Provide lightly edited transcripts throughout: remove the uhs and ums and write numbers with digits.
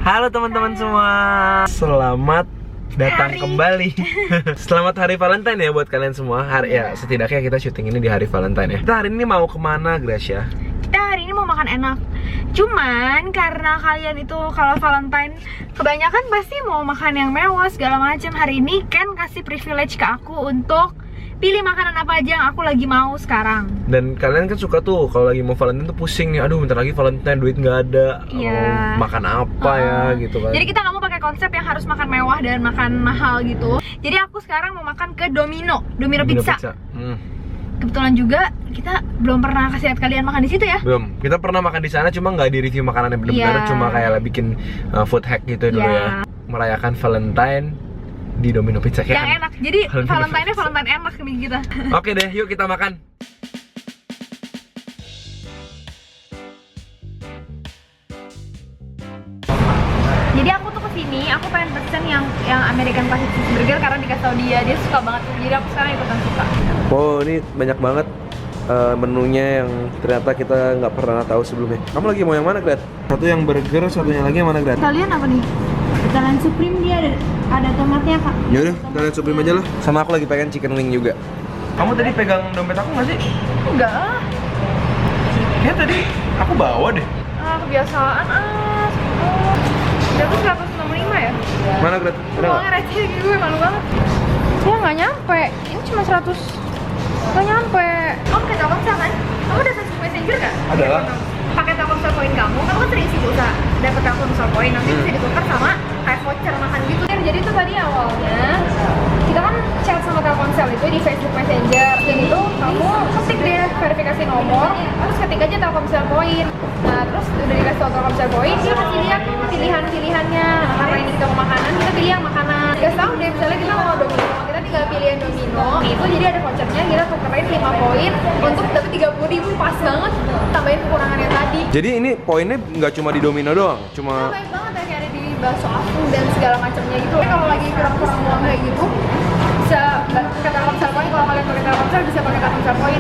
Halo teman-teman semua, selamat datang kembali. Selamat hari Valentine ya buat kalian semua. Ya setidaknya kita syuting ini di hari Valentine ya. Kita hari ini mau kemana, Gracia? Kita hari ini mau makan enak. Cuman karena kalian itu kalau Valentine kebanyakan pasti mau makan yang mewah segala macam. Hari ini Ken kasih privilege ke aku untuk pilih makanan apa aja yang aku lagi mau sekarang. Dan kalian kan suka tuh kalau lagi mau Valentine tuh pusing nih. Aduh bentar lagi Valentine, duit nggak ada. Iya. Mau makan apa ya gitu kan. Jadi kita nggak mau pakai konsep yang harus makan mewah dan makan mahal gitu. Jadi aku sekarang mau makan ke Domino Pizza. Kebetulan juga kita belum pernah kasih lihat kalian makan di situ ya. Belum. Kita pernah makan di sana cuma nggak di review makanannya benar-benar, cuma kayak bikin food hack gitu dulu ya. Merayakan Valentine di Domino Pizza yang enak. Jadi Valentine-nya Valentine enak nih kita. Oke deh, yuk kita makan. Jadi aku tuh kesini, aku pengen pesen yang American Classic Cheeseburger karena dikasih tau dia suka banget. Jadi aku sekarang ikutan suka. Oh, ini banyak banget menunya yang ternyata kita nggak pernah tahu sebelumnya. Kamu lagi mau yang mana, Gret? Satu yang burger, satunya lagi yang mana, Gret? Kalian apa nih? Italian Supreme dia ada tomatnya, Kak. Yaudah, Italian Supreme aja lah. Sama aku lagi pengen chicken wing juga. Kamu tadi pegang dompet aku nggak sih? Enggak lah. Kayaknya tadi aku bawa deh. Kebiasaan Jatuh 165 ya? Mana, Gret? Ada Uangnya receh gitu, gue malu banget. Ya nggak nyampe, ini cuma 100. Nggak nyampe. Kamu pakai Telkomsel kan? Kamu udah Facebook Messenger kan? Ada lah. Pakai Telkomsel poin kamu kan sering sih bisa dapet Telkomsel poin, nanti bisa ditukar sama kayak voucher makan gitu. Jadi itu tadi awalnya kita kan chat sama Telkomsel itu di Facebook Messenger, dan itu kamu ketik deh verifikasi nomor, terus ketik aja Telkomsel poin. Nah terus udah dikasih tau Telkomsel poin, dia kasih lihat tuh pilihan-pilihannya. Nah, karena ini kita mau makanan, kita pilih yang makanan. Gak tau deh, misalnya kita mau Domino, kita tinggal pilih yang Domino. Itu jadi ada vouchernya, kita tukerin 5 poin untuk dapet 30.000, pas banget. Tambahin kekurangannya tadi. Jadi ini poinnya nggak cuma di Domino doang, cuma Baik banget ya, kayak ada di bakso aku dan segala macamnya gitu. Tapi kalau lagi kurang-kurang uang kayak gitu, bisa pakai Telkomsel poin. Kalau kalian pakai Telkomsel bisa pakai Telkomsel poin.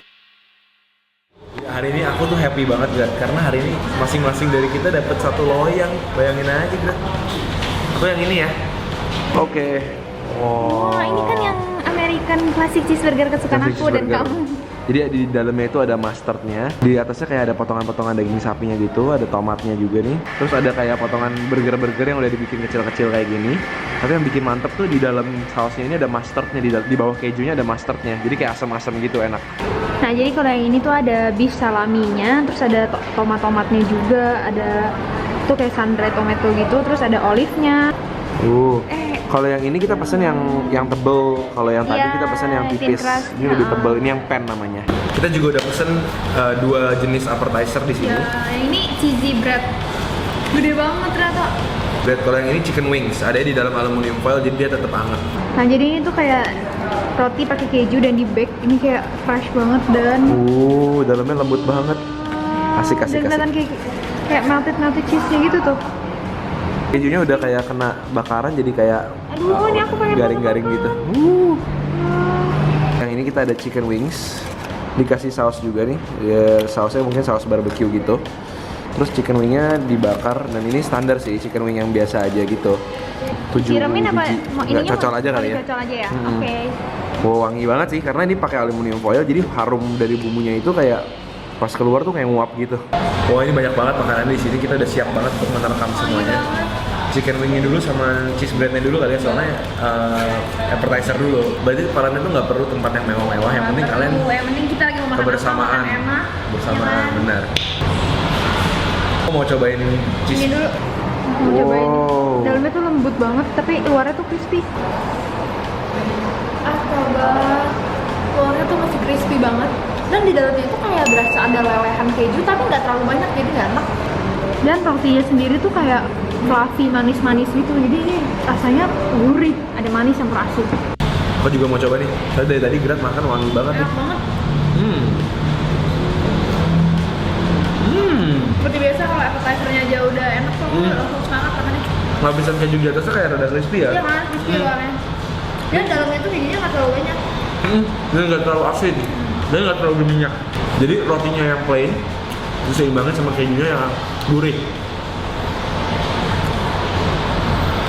hari ini aku tuh happy banget, Gret, karena hari ini masing-masing dari kita dapat satu loyang. Bayangin aja, Gret. Aku yang ini ya. Oke. Wah, ini kan yang American Classic Cheeseburger kesukaan aku dan kamu. Jadi di dalamnya itu ada mustardnya, di atasnya kayak ada potongan-potongan daging sapinya gitu, ada tomatnya juga nih. Terus ada kayak potongan burger-burger yang udah dibikin kecil-kecil kayak gini. Tapi yang bikin mantep tuh di dalam sausnya ini ada mustardnya, di bawah kejunya ada mustardnya. Jadi kayak asam-asam gitu, enak. Nah jadi kalau yang ini tuh ada beef salaminya, terus ada tomat-tomatnya juga, ada tuh kayak sun-dried tomato gitu, terus ada olive-nya. Kalau yang ini kita pesen yang tebel, kalau yang tadi kita pesen yang tipis. Ini lebih tebel, ini yang pan namanya. Kita juga udah pesen 2 jenis appetizer di sini. Ya, ini cheesy bread. Gede banget ternyata. Bread, kalau yang ini chicken wings, ada di dalam aluminium foil jadi dia tetap hangat. Nah, jadi ini tuh kayak roti pakai keju dan di bake. Ini kayak fresh banget dan dalamnya lembut banget. Asik. Dan kelihatan kayak melted cheese-nya gitu tuh. Kejunya udah kayak kena bakaran jadi kayak ini aku pengen garing-garing gitu. Yang ini kita ada chicken wings, dikasih saus juga nih. Ya, sausnya mungkin saus barbecue gitu. Terus chicken wingnya dibakar, dan ini standar sih chicken wing yang biasa aja gitu. 7 Diramin apa? Nggak, cocol aja kali ya. Cocol aja ya. Oke. Wangi banget sih karena ini pakai aluminium foil, jadi harum dari bumbunya itu kayak pas keluar tuh kayak nguap gitu. Wah, ini banyak banget makanan di sini. Kita udah siap banget untuk menerkam semuanya. Chicken wingnya dulu sama cheese breadnya dulu kali ya, soalnya appetizer dulu. Berarti kalian itu nggak perlu tempat yang mewah-mewah. Yang penting kalian yang penting kita lagi mau makan kebersamaan, enak. bersamaan, benar. Aku mau cobain cheese. Ini dulu. Mau cobain. Dalamnya tuh lembut banget, tapi luarnya tuh crispy. Coba. Luarnya tuh masih crispy banget. Dan di dalamnya itu kayak berasa ada lelehan keju, tapi nggak terlalu banyak, jadi nggak enak. Dan tortilla sendiri tuh kayak fluffy, manis-manis gitu. Jadi ini rasanya gurih, ada manis yang asin. Aku juga mau coba nih. Saya dari tadi Gret makan wangi banget. Enak banget. Seperti biasa kalau appetizer-nya aja udah enak kok, langsung semangat makannya. Lapisan keju di atasnya kayak rada crispy ya? Iya kan, crispy luarnya. Dan dalamnya tuh kejunya nggak terlalu banyak. Dan nggak terlalu asin, dan nggak terlalu berminyak. Jadi rotinya yang plain, terus seimbangnya sama kejunya yang gurih.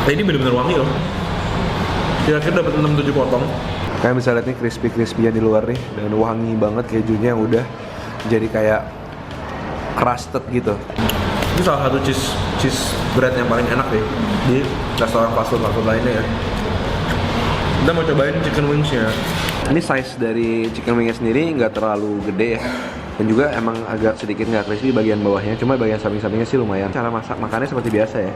Nah, ini bener-bener wangi loh. Kira-kira dapat 6-7 potong. Kalian bisa lihat nih crispy-crispy di luar nih, dan wangi banget kejunya yang udah jadi kayak crusted gitu. Ini salah satu cheese bread yang paling enak deh di restoran fast food lainnya ya. Kita mau cobain chicken wings-nya. Ini size dari chicken wings sendiri nggak terlalu gede ya, dan juga emang agak sedikit nggak crispy bagian bawahnya, cuma bagian samping-sampingnya sih lumayan. Cara makannya seperti biasa ya.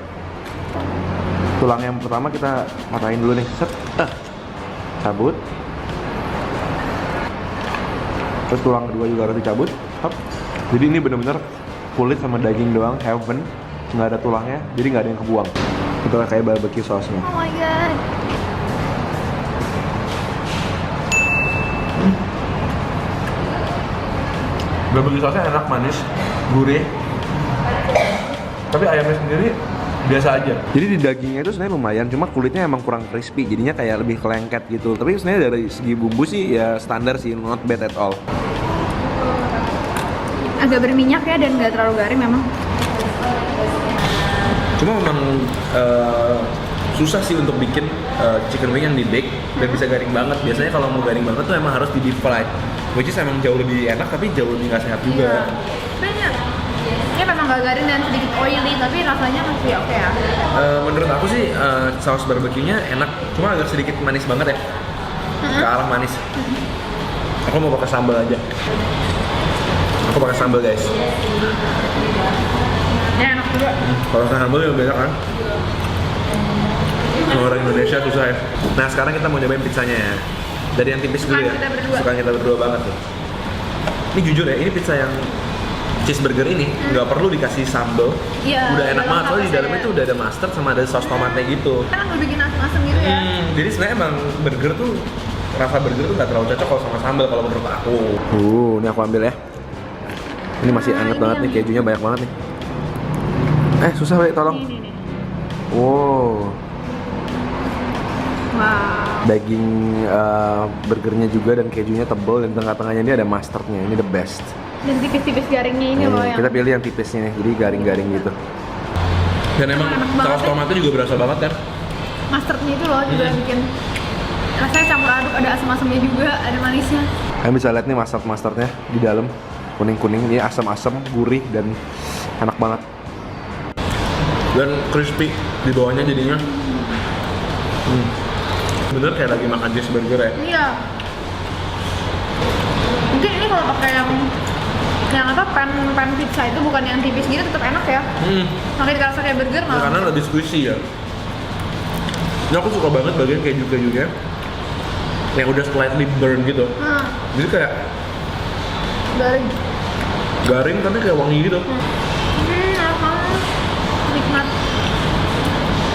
Tulang yang pertama kita matahin dulu nih, set, cabut. Terus tulang kedua juga harus dicabut, hop. Jadi ini bener-bener kulit sama daging doang, heaven, nggak ada tulangnya, jadi nggak ada yang kebuang. Itu kayak barbecue sausnya. Oh my god. Barbecue sausnya enak, manis, gurih. Tapi ayamnya sendiri biasa aja. Jadi di dagingnya itu sebenarnya lumayan, cuma kulitnya emang kurang crispy, jadinya kayak lebih kelengket gitu. Tapi sebenarnya dari segi bumbu sih ya standar sih, not bad at all. Agak berminyak ya dan nggak terlalu garing memang. Cuma memang susah sih untuk bikin chicken wing yang di bake dan bisa garing banget. Biasanya kalau mau garing banget tuh emang harus di deep fry, which is emang jauh lebih enak tapi jauh lebih nggak sehat juga. Banyak. Ini memang nggak garing dan sedikit oily, tapi rasanya masih oke ya. Menurut aku sih saus barbeque-nya enak, cuma agak sedikit manis banget ya, ke arah manis. Aku mau pakai sambal aja. Aku pakai sambal guys. Ya enak juga. Kalau sambal ya beda kan. Kalau orang Indonesia susah ya. Nah sekarang kita mau nyobain pizzanya ya. Dari yang tipis dulu ya. Suka kita berdua banget tuh. Ini jujur ya, ini pizza yang cheeseburger ini nggak perlu dikasih sambal. Iya. Udah enak banget, soalnya di dalamnya tuh udah ada mustard sama ada saus tomatnya gitu. Kan udah bikin asem-asem gitu ya. Jadi sebenarnya emang burger tuh, rasa burger tuh nggak terlalu cocok kalau sama sambal kalau menurut aku. Ini aku ambil ya. Ini masih anget banget nih, kejunya banyak banget nih. Susah Wei, tolong. Ini. Wow. Wow. Daging burgernya juga dan kejunya tebal, dan tengah-tengahnya ini ada mustardnya, ini the best. Dan tipis-tipis garingnya ini loh yang. Kita pilih yang tipisnya nih, jadi garing-garing gitu. Dan emang saus tomatnya juga berasa banget kan? Mustardnya itu loh juga bikin rasanya campur aduk, ada asam-asamnya juga, ada manisnya. Kalian bisa lihat nih mustardnya di dalam kuning-kuning, ini asam-asam, gurih dan enak banget. Dan crispy di bawahnya jadinya. Bener kayak lagi makan cheeseburger ya. Iya. Mungkin ini kalau pakai yang apa pan pizza itu bukan yang tipis gitu tetap enak ya. Makin kerasa kayak burger malah. Karena lebih squishy ya. Ini aku suka banget bagian keju-kejunya yang udah slightly burn gitu. Jadi kayak garing tapi kayak wangi gitu. Enak banget. Nikmat.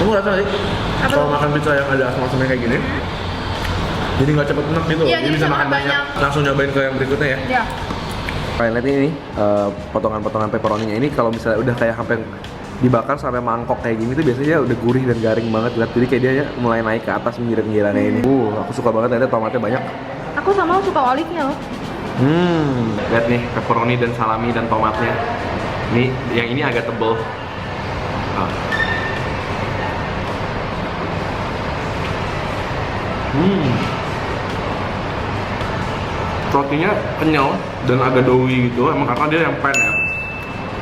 Kamu rasa sih? Kalau makan pizza yang ada asam-asamnya kayak gini, jadi nggak cepet enak gitu. Iya, jadi bisa makan banyak. Langsung nyobain ke yang berikutnya ya. Iya. Kalian lihat ini potongan-potongan pepperoninya ini kalau misalnya udah kayak sampai dibakar sampai mangkok kayak gini tuh biasanya udah gurih dan garing banget. Lihat, jadi kayak dia mulai naik ke atas pinggiran-pinggirannya ini. Aku suka banget, ada tomatnya banyak. Aku sama suka olive-nya loh. Lihat nih pepperoni dan salami dan tomatnya. Nih yang ini agak tebel. Rotinya kenyal dan agak doughy gitu, emang karena dia yang pan ya.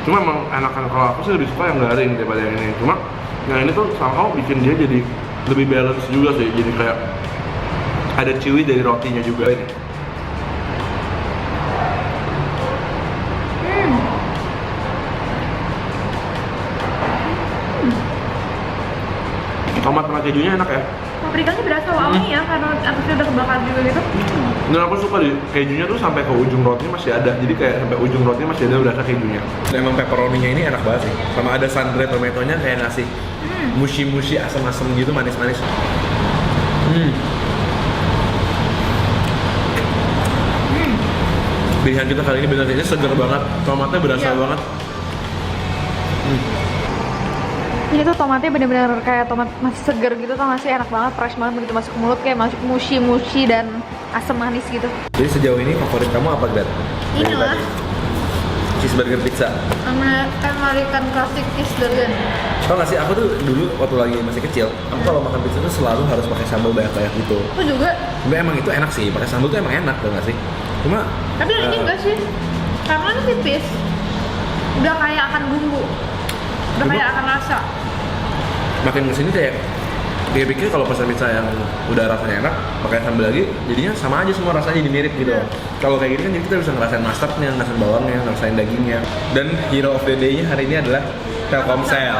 Cuma emang enakan, kalau aku sih lebih suka yang garing daripada yang ini. Cuma yang ini tuh somehow bikin dia jadi lebih balance juga sih, jadi kayak ada chewy dari rotinya juga ini. Tomat sama kejunya enak ya. Paprikanya berasa wangi ya karena atasnya udah kebakar juga gitu. Dan aku suka di kejunya tuh sampai ke ujung rotinya masih ada. Jadi kayak sampai ujung rotinya masih ada berasa kejunya. Dan emang pepperoninya ini enak banget sih. Sama ada sandre tomatonya kayak ngasih mushi-mushi asam-asam gitu, manis-manis. Pilihan kita kali ini benar ini segar banget. Tomatnya berasa banget. Ini tuh tomatnya bener-bener kayak tomat masih seger gitu, tau gak sih, enak banget, fresh banget begitu masuk ke mulut kayak masuk mushi-mushi dan asam manis gitu. Jadi sejauh ini favorit kamu apa, Grat? Ini lah. cheeseburger pizza. American classic cheeseburger. Tau gak sih, aku tuh dulu waktu lagi masih kecil, aku kalau makan pizza tuh selalu harus pakai sambal banyak-banyak gitu. Aku juga. Sebenernya emang itu enak sih, pakai sambal tuh emang enak, tau gak sih? Cuma Tapi yang ini enggak sih, karena ini tipis. Udah kayak akan bumbu. Udah Bumbu? kayak akan rasa. makin kesini kayak dia pikir kalau pesan pizza yang udah rasanya enak pakai sambal lagi jadinya sama aja semua rasanya jadi mirip gitu. Kalau kayak gini kan jadi kita bisa ngerasain mustardnya, ngerasain bawangnya, ngerasain dagingnya. Dan hero of the day-nya hari ini adalah Telkomsel.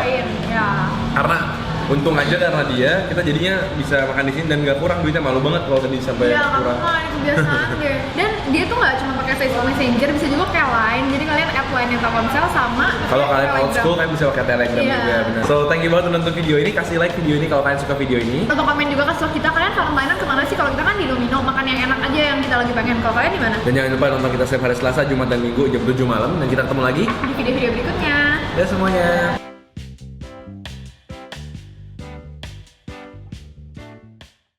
Ya. Karena untung aja karena dia kita jadinya bisa makan di sini dan nggak kurang duitnya. Malu banget kalau tadi sampai Iya, kurang. kamu itu kebiasaan deh. Dan dia tuh nggak cuma pakai Facebook Messenger, bisa juga kayak Line. Jadi kalian add line-nya Telkomsel sama. Kalau kalian old Telegram. school kalian bisa pakai Telegram Iya. juga benar. So thank you banget udah nonton video ini, kasih like video ini kalau kalian suka video ini. Atau komen juga ke story kita, kalian kalau mainan kemana sih? Kalau kita kan di Domino, makan yang enak aja yang kita lagi pengen. Kalau kalian di mana? Dan jangan lupa nonton kita setiap hari Selasa, Jumat dan Minggu jam 7 malam dan kita ketemu lagi Di video-video berikutnya. ya semuanya.